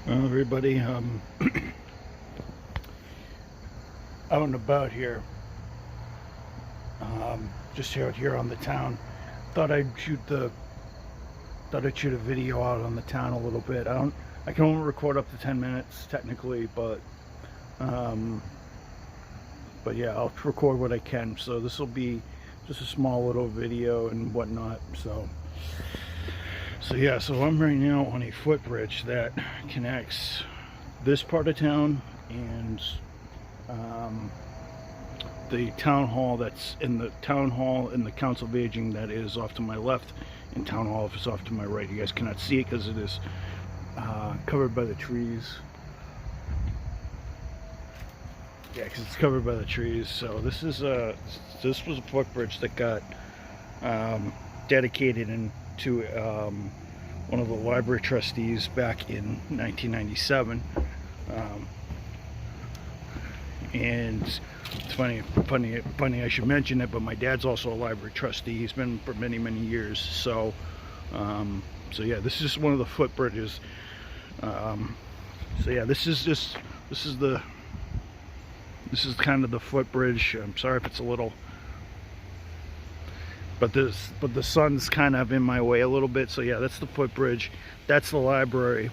Well, everybody, out and about here, just out here on the town. Thought I'd shoot the, thought I'd shoot a video out on the town a little bit. I can only record up to 10 minutes technically, um, but yeah, I'll record what I can. So this will be just a small little video and whatnot. So yeah, so I'm right now on a footbridge that connects this part of town and the town hall that's in the town hall and the council of aging that is off to my left, and town hall office off to my right. You guys cannot see it because it is covered by the trees. Yeah, because it's covered by the trees. So this was a footbridge that got dedicated into one of the library trustees back in 1997. And it's funny I should mention it, but my dad's also a library trustee. He's been for many years. So yeah, this is just one of the footbridges. So yeah, this is kind of the footbridge. I'm sorry if it's a little, but the sun's kind of in my way a little bit. So yeah, that's the footbridge. That's the library.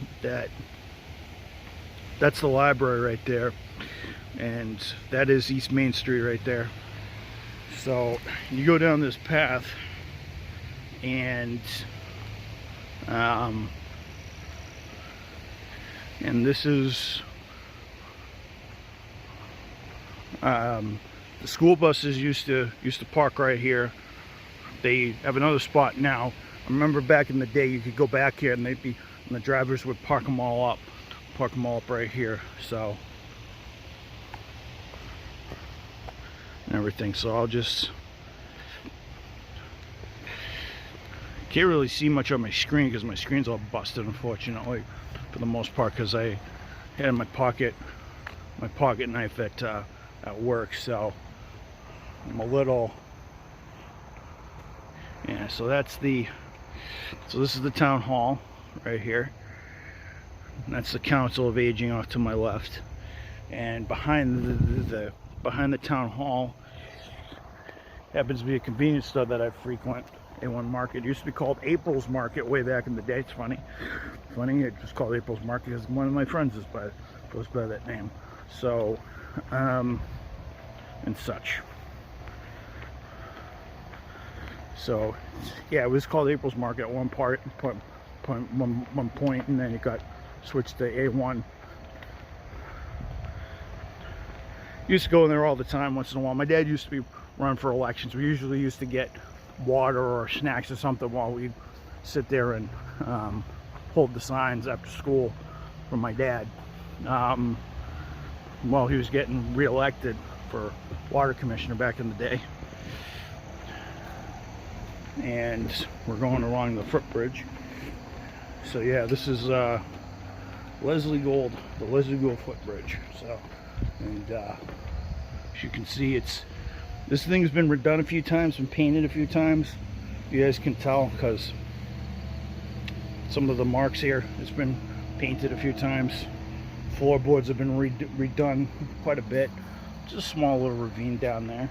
That's the library right there, and that is East Main Street right there. So you go down this path, and this is the school buses used to park right here. They have another spot now. I remember back in the day you could go back here and the drivers would park them all up right here. So and everything. So I'll just can't really see much on my screen because my screen's all busted, unfortunately, for the most part, because I had my pocket knife at work. So I'm a little, yeah. So this is the town hall right here. And that's the council of aging off to my left, and behind the town hall happens to be a convenience store that I frequent. A1 Market. It used to be called April's Market way back in the day. It's funny it was called April's Market because one of my friends goes by that name. So and such. So yeah, it was called April's Market at one point, and then it got switched to A1. Used to go in there all the time. Once in a while, my dad used to be run for elections. We usually used to get water or snacks or something while we'd sit there and hold the signs after school for my dad, while he was getting re-elected for water commissioner back in the day. And we're going along the footbridge. So yeah, this is Leslie Gould, the Leslie Gould footbridge. So, and as you can see, this thing's been redone a few times, been painted a few times. You guys can tell because some of the marks here has been painted a few times. Floorboards have been redone quite a bit. Just a small little ravine down there.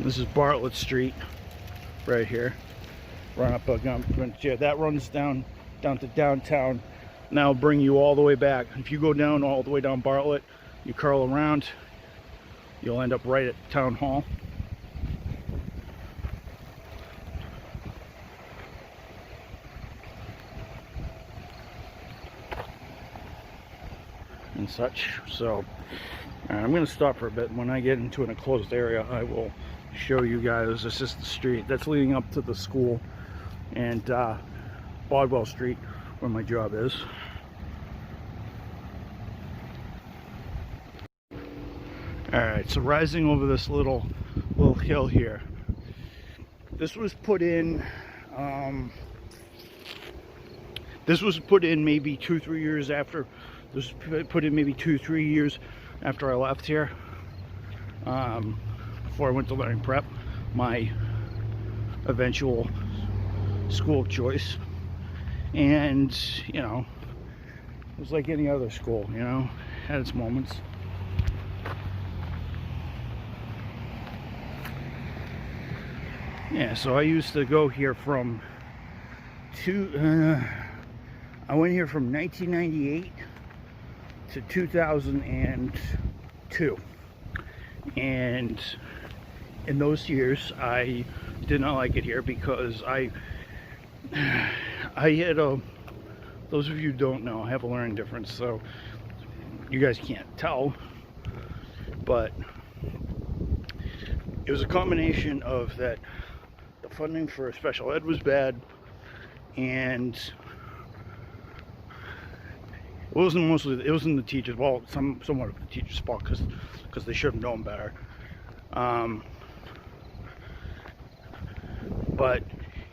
This is Bartlett Street right here. Run up yeah, that runs down to downtown. Now I'll bring you all the way back. If you go down all the way down Bartlett, you curl around, you'll end up right at Town Hall. And such. So I'm going to stop for a bit. When I get into an enclosed area, I will show you guys. This is the street that's leading up to the school, and Bodwell Street, where my job is. Alright, so rising over this little hill here. This was put in maybe 2-3 years after. This was put in maybe 2-3 years after I left here. Before I went to learning prep. My eventual school of choice, and you know, it was like any other school, you know, had its moments. Yeah, so I used to go here from I went here from 1998 to 2002, and in those years I did not like it here because I had those of you who don't know, I have a learning difference, so you guys can't tell, but it was a combination of that the funding for special ed was bad, and it wasn't the teachers, well, somewhat of the teachers' fault because they should have known better. But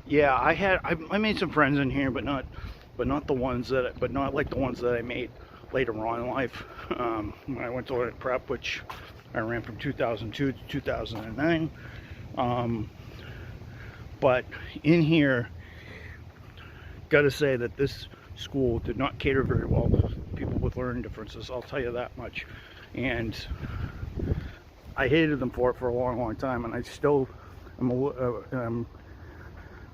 yeah, I made some friends in here, but not like the ones that I made later on in life. When I went to learn prep, which I ran from 2002 to 2009. But in here, gotta say that this school did not cater very well to people with learning differences, I'll tell you that much. And I hated them for it for a long time, and I still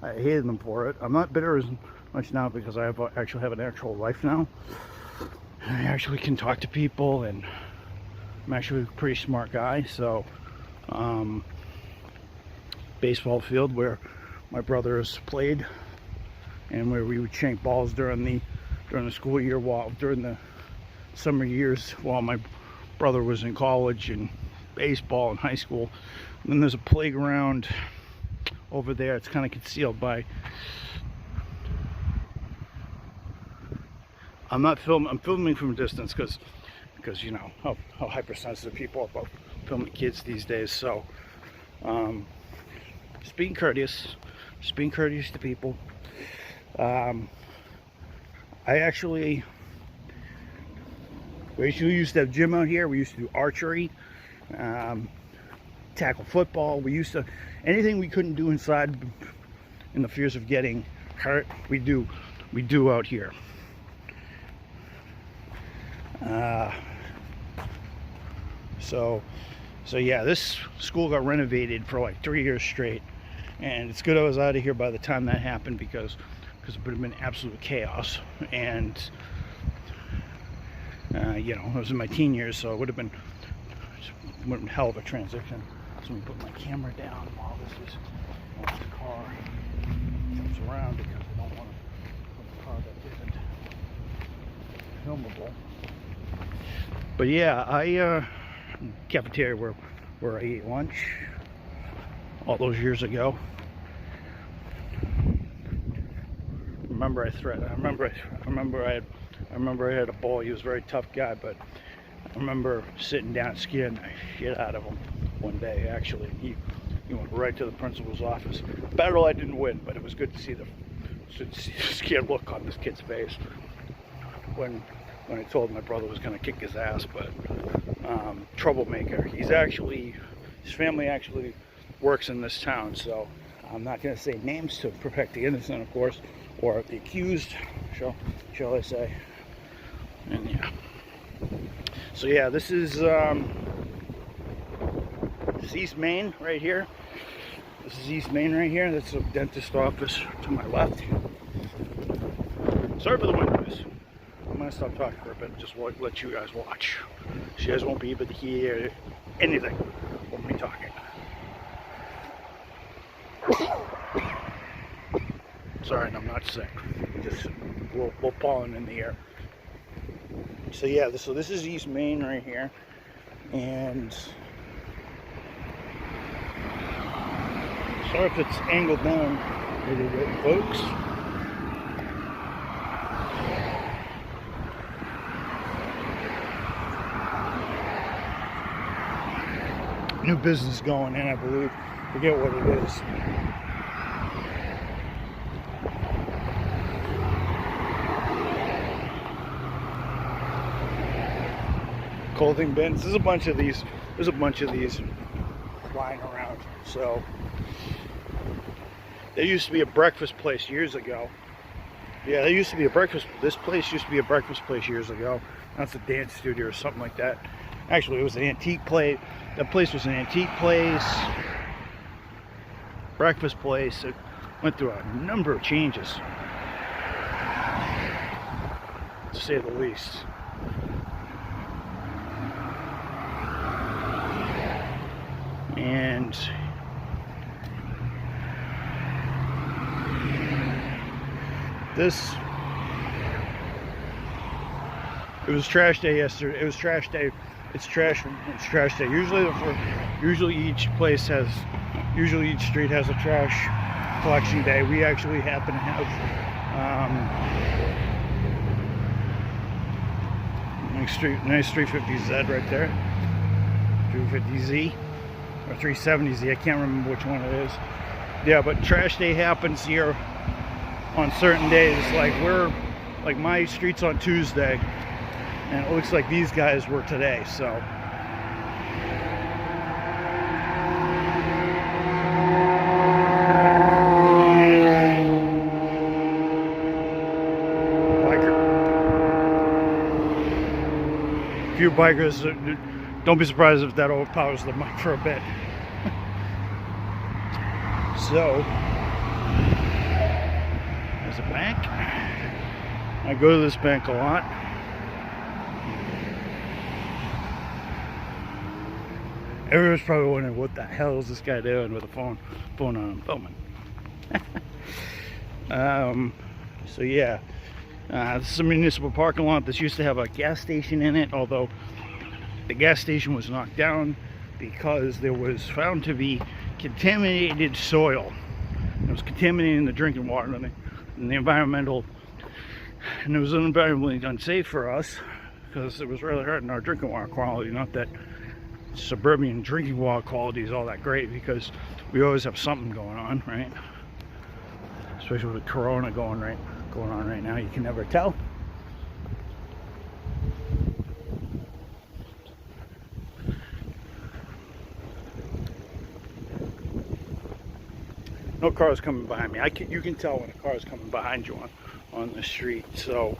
I hated them for it. I'm not bitter as much now because I actually have an actual life now. I actually can talk to people, and I'm actually a pretty smart guy. So baseball field where my brothers played, and where we would shank balls during the school year, during the summer years while my brother was in college and baseball in high school. And then there's a playground over there. It's kind of concealed by, I'm filming from a distance because you know how hypersensitive people are about filming kids these days. So just being courteous to people. We used to have gym out here. We used to do archery, tackle football. We used to, anything we couldn't do inside in the fears of getting hurt, we do out here. So yeah, this school got renovated for like 3 years straight, and it's good I was out of here by the time that happened because it would have been absolute chaos. And you know, I was in my teen years, so it would have been a hell of a transition. So let me put my camera down while the car jumps around, because I don't want to put a car that isn't filmable. But yeah, cafeteria where I ate lunch all those years ago. I remember I had a boy. He was a very tough guy, but I remember sitting down scaring the shit out of him one day. Actually, he went right to the principal's office. Battle I didn't win, but it was good to see the scared look on this kid's face when I told him my brother was going to kick his ass. But troublemaker. His family actually works in this town, so I'm not going to say names to protect the innocent, of course, or the accused, shall I say. And yeah. So yeah, this is East Main right here. This is East Main right here. That's a dentist office to my left. Sorry for the wind noise. I'm gonna stop talking for a bit and just let you guys watch. So you guys won't be able to hear anything from me talking. Sorry, I'm not sick. Just a little pollen in the air. So yeah, this is East Main right here, and sorry if it's angled down a little bit, folks. New business going in, I believe. Forget what it is. Clothing bins. There's a bunch of these flying around. So There used to be a breakfast place years ago. Yeah, there used to be a breakfast. This place used to be a breakfast place years ago. That's a dance studio or something like that. Actually, it was an antique place. That place was an antique place, breakfast place. It went through a number of changes, to say the least. And this, it was trash day yesterday. It was trash day. It's trash day. Usually each place has, usually each street has a trash collection day. We actually happen to have nice 350Z right there, 350Z or 370Z. I can't remember which one it is. Yeah, but trash day happens here on certain days. Like my street's on Tuesday, and it looks like these guys were today. So a few bikers. Don't be surprised if that overpowers the mic for a bit. So there's a bank. I go to this bank a lot. Everyone's probably wondering, what the hell is this guy doing with a phone on him filming? So yeah, this is a municipal parking lot. This used to have a gas station in it, although the gas station was knocked down because there was found to be contaminated soil. It was contaminating the drinking water and the environmental, and it was environmentally unsafe for us because it was really hurting our drinking water quality. Not that suburban drinking water quality is all that great, because we always have something going on, right? Especially with Corona going on right now, you can never tell. No cars coming behind me. You can tell when a car is coming behind you on the street. So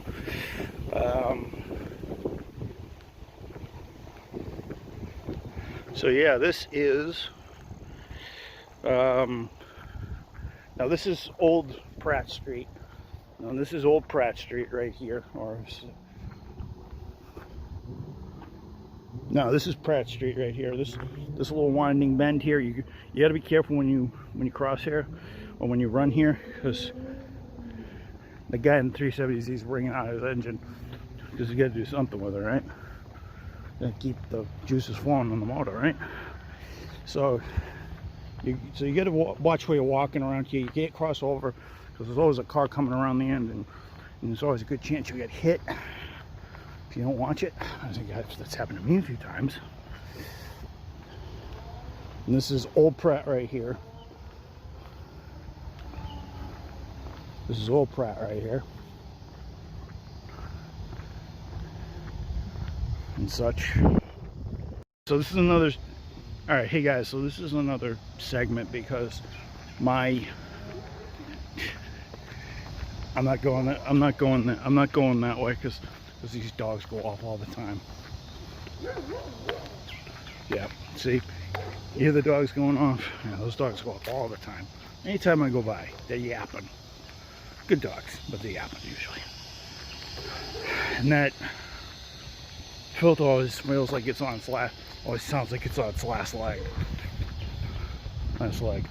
so yeah, this is now this is Old Pratt Street. Now this is Old Pratt Street right here, or no, this is Pratt Street right here. This little winding bend here. You got to be careful when you cross here or when you run here, because the guy in the 370s, he's bringing out his engine, because you got to do something with it, right? Got to keep the juices flowing on the motor, right? So you got to watch where you're walking around here. You can't cross over, because there's always a car coming around the end, and there's always a good chance you'll get hit if you don't watch it. I think that's happened to me a few times. And this is Old Pratt right here. This is Old Pratt right here. And such. So this is another, all right, hey guys, so this is another segment, because I'm not going that way, because these dogs go off all the time. Yeah, see, you hear the dogs going off? Yeah, those dogs go off all the time. Anytime I go by, they're yapping. Good dogs, but they're yapping usually. And that filter always smells like it's on its last, always sounds like it's on its last leg. Last leg.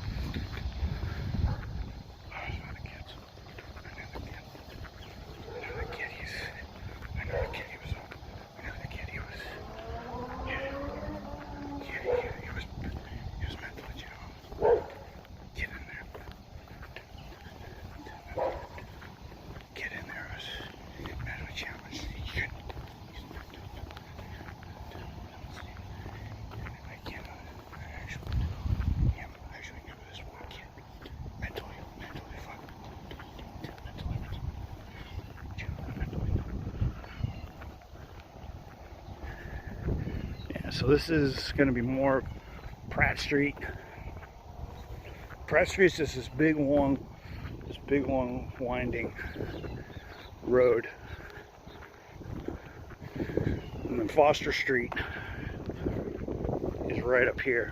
So this is going to be more Pratt Street. Pratt Street's just this big long winding road. And then Foster Street is right up here.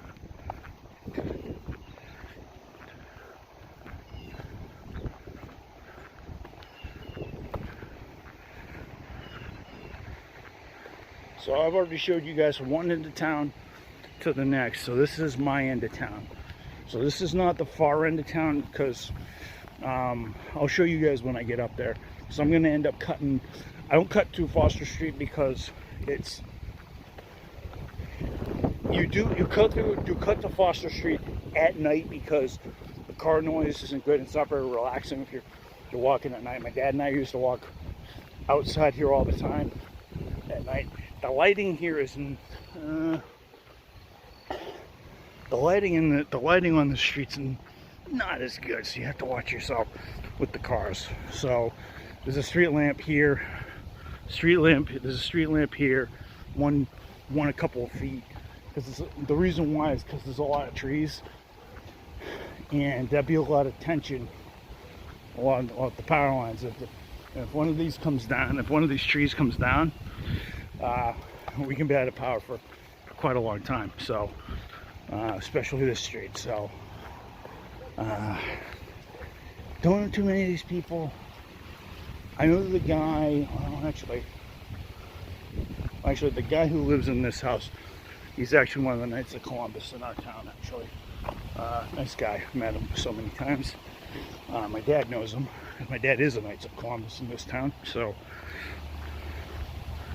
So I've already showed you guys from one end of town to the next. So this is my end of town. So this is not the far end of town, because I'll show you guys when I get up there. So I'm going to end up cutting. I don't cut through Foster Street because it's you cut to Foster Street at night, because the car noise isn't good. It's not very relaxing if you're walking at night. My dad and I used to walk outside here all the time at night. The lighting here is the lighting on the streets not as good, so you have to watch yourself with the cars. So there's a street lamp here, there's a street lamp here, one a couple of feet, because the reason why is because there's a lot of trees, and there'd be a lot of tension along the power lines. If one of these comes down, if one of these trees comes down, we can be out of power for quite a long time. So especially this street. So don't know too many of these people. I know the guy, actually the guy who lives in this house, he's actually one of the Knights of Columbus in our town, actually. Nice guy, met him so many times. My dad knows him. My dad is a Knights of Columbus in this town, so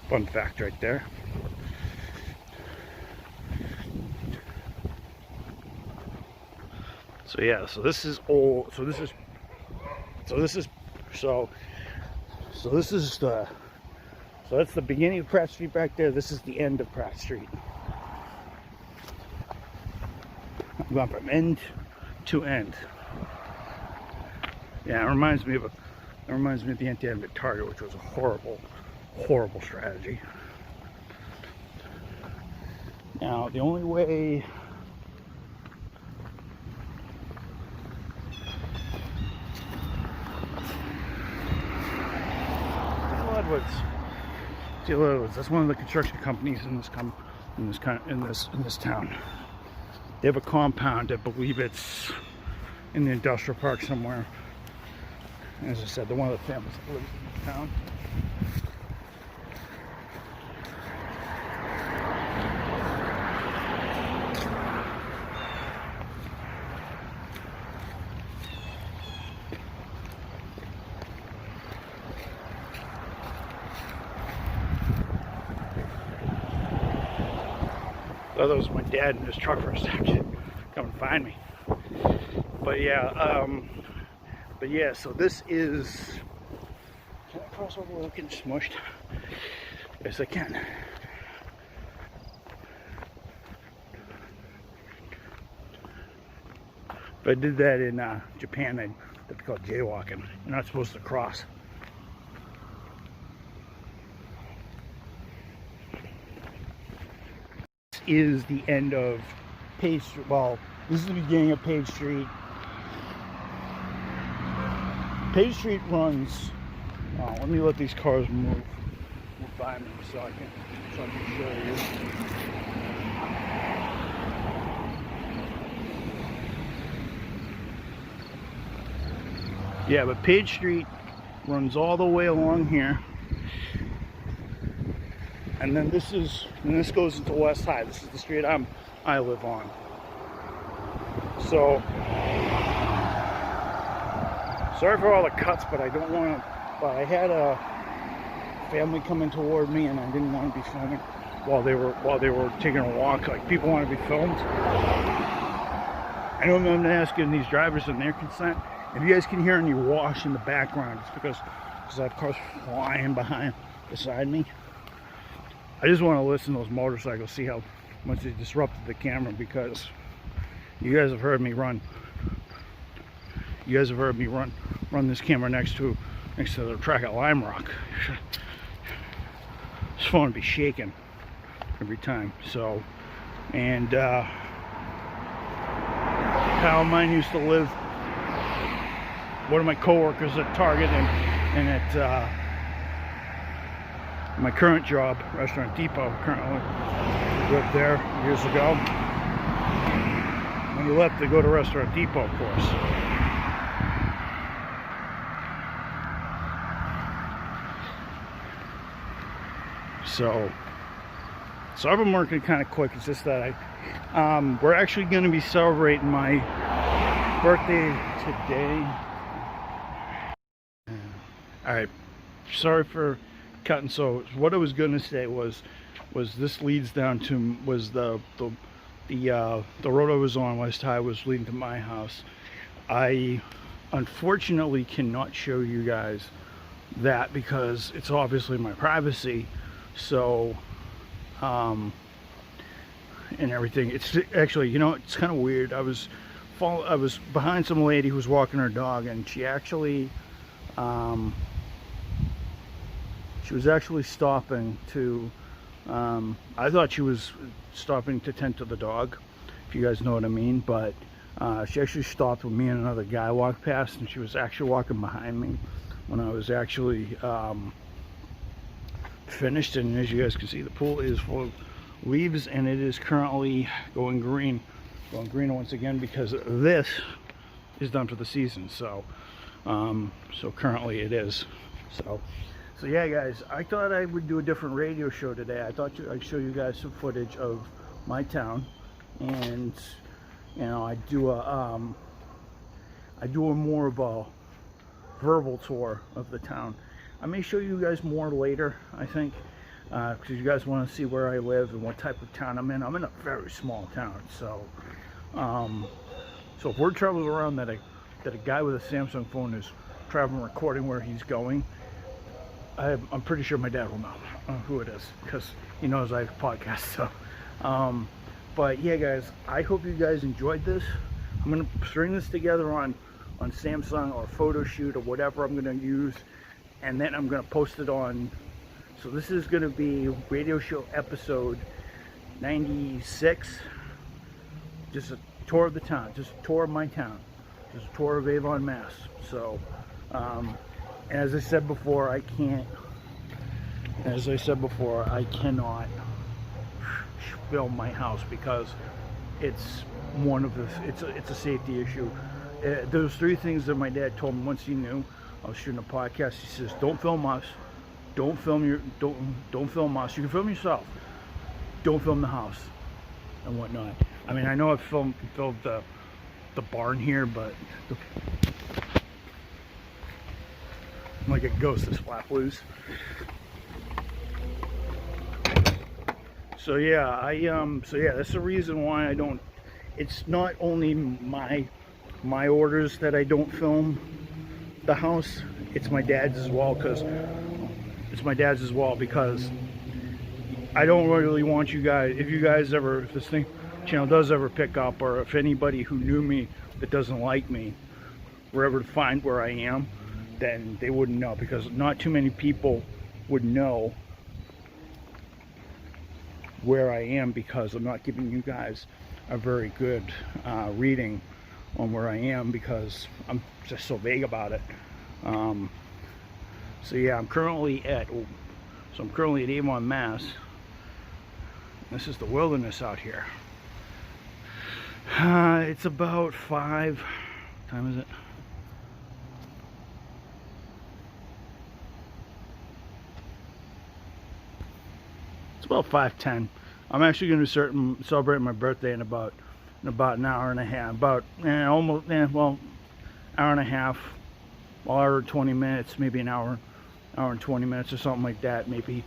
fun fact right there. So yeah, so this is old. So this is that's the beginning of Pratt Street back there. This is the end of Pratt Street. I'm going from end to end. Yeah, it reminds me of the anti-aircraft target, which was a horrible strategy. Now, the only way Steel Edwards, that's one of the construction companies in this town. They have a compound. I believe it's in the industrial park somewhere. As I said, they're one of the families that lives in this town. Oh, that was my dad in his truck for a second. Come and find me. But yeah, so this is. Can I cross over without getting smushed? Yes, I can. If I did that in Japan, that'd be called jaywalking. You're not supposed to cross. Is the end of Page Street. Well, this is the beginning of Page Street. Page Street runs. Let me let these cars move by me so I can show you. Yeah, but Page Street runs all the way along here. And then this goes into West High. This is the street I live on. So sorry for all the cuts, but I don't want to. But I had a family coming toward me, and I didn't want to be filming while they were taking a walk. Like, people want to be filmed. I know I'm asking these drivers and their consent. If you guys can hear any wash in the background, it's because I have cars flying beside me. I just want to listen to those motorcycles, see how much they disrupted the camera, because you guys have heard me run. You guys have heard me run this camera next to the track at Lime Rock. This phone would be shaking every time. So, and pal of mine used to live, one of my coworkers at Target and at my current job, Restaurant Depot, currently lived there years ago. When he left to go to Restaurant Depot, of course. So I've been working kind of quick. It's just that we're actually going to be celebrating my birthday today. All right, sorry for cutting. So what I was going to say was this leads down to the road I was on, West High, was leading to my house. I unfortunately cannot show you guys that because it's obviously my privacy. So and everything, it's actually, you know, it's kind of weird. I was behind some lady who was walking her dog, and she actually was actually stopping to I thought she was stopping to tend to the dog, if you guys know what I mean, but she actually stopped when me and another guy walked past, and she was actually walking behind me when I was actually finished. And as you guys can see, the pool is full of leaves, and it is currently going green once again, because this is done for the season. So so currently it is. So yeah, guys, I thought I would do a different radio show today. I thought I'd show you guys some footage of my town, and you know, I do a more of a verbal tour of the town. I may show you guys more later, I think, because you guys want to see where I live and what type of town I'm in. I'm in a very small town, so so if word travels around that a guy with a Samsung phone is traveling, recording where he's going, I'm pretty sure my dad will know who it is, because he knows I have a podcast. So but yeah, guys, I hope you guys enjoyed this. I'm gonna string this together on Samsung or photo shoot or whatever I'm gonna use, and then I'm gonna post it on. So this is gonna be radio show episode 96, just a tour of the town, just a tour of my town, just a tour of Avon, Mass. So as I said before, I cannot film my house because it's one of the, it's a safety issue. There's 3 things that my dad told me once he knew I was shooting a podcast. He says, don't film us, don't film us, you can film yourself, don't film the house and whatnot. I mean, I know I've filmed the barn here, but like a ghost is flap loose. So yeah, so yeah, that's the reason why I don't. It's not only my orders that I don't film the house. It's my dad's as well, because I don't really want you guys. If you guys ever, if this channel does ever pick up, or if anybody who knew me that doesn't like me were ever to find where I am, then they wouldn't know, because not too many people would know where I am, because I'm not giving you guys a very good reading on where I am, because I'm just so vague about it. So yeah, I'm currently at Avon, Mass. This is the wilderness out here. It's about 5. What time is it? It's about 5:10. I'm actually going to celebrate my birthday in about an hour and a half. Hour and a half, hour and 20 minutes, maybe an hour and 20 minutes or something like that. Maybe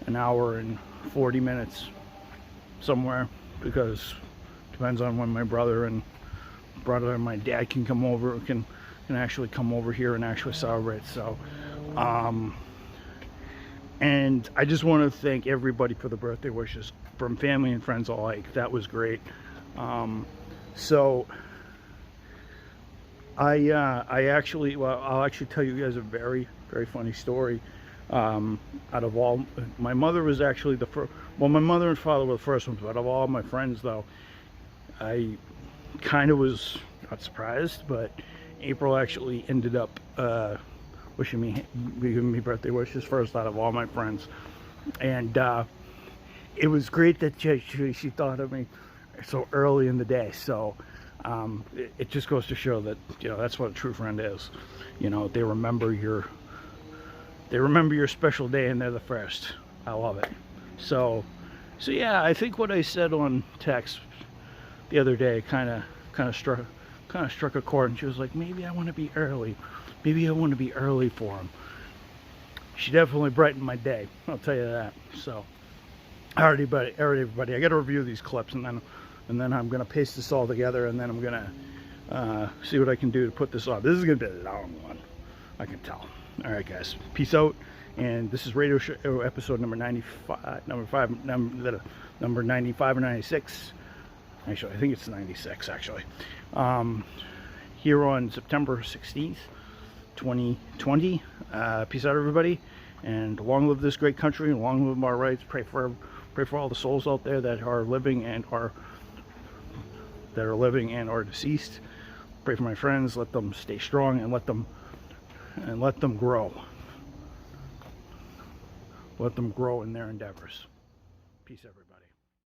an hour and 40 minutes somewhere, because it depends on when my brother and my dad can come over, can actually come over here and actually celebrate. So and I just want to thank everybody for the birthday wishes, from family and friends alike. That was great. So I'll actually tell you guys a very, very funny story. Out of all, my mother was actually the first. Well, my mother and father were the first ones, but out of all my friends, though, I not surprised, but April actually ended up giving me birthday wishes first out of all my friends. And it was great that she thought of me so early in the day. So it just goes to show that, you know, that's what a true friend is. You know, they remember your special day, and they're the first. I love it. So yeah, I think what I said on text the other day kind of struck a chord, and she was like, maybe I want to be early. Maybe I want to be early for him. She definitely brightened my day, I'll tell you that. So, alright everybody, I got to review these clips, and then I'm gonna paste this all together, and then I'm gonna see what I can do to put this on. This is gonna be a long one, I can tell. Alright guys, peace out. And this is radio show episode number 95, number 95 or 96. Actually, I think it's 96 actually. Here on September 16th, 2020. Peace out, everybody, and long live this great country, and long live our rights. Pray for all the souls out there that are living and are deceased. Pray for my friends. Let them stay strong, and let them grow. Let them grow in their endeavors. Peace, everybody.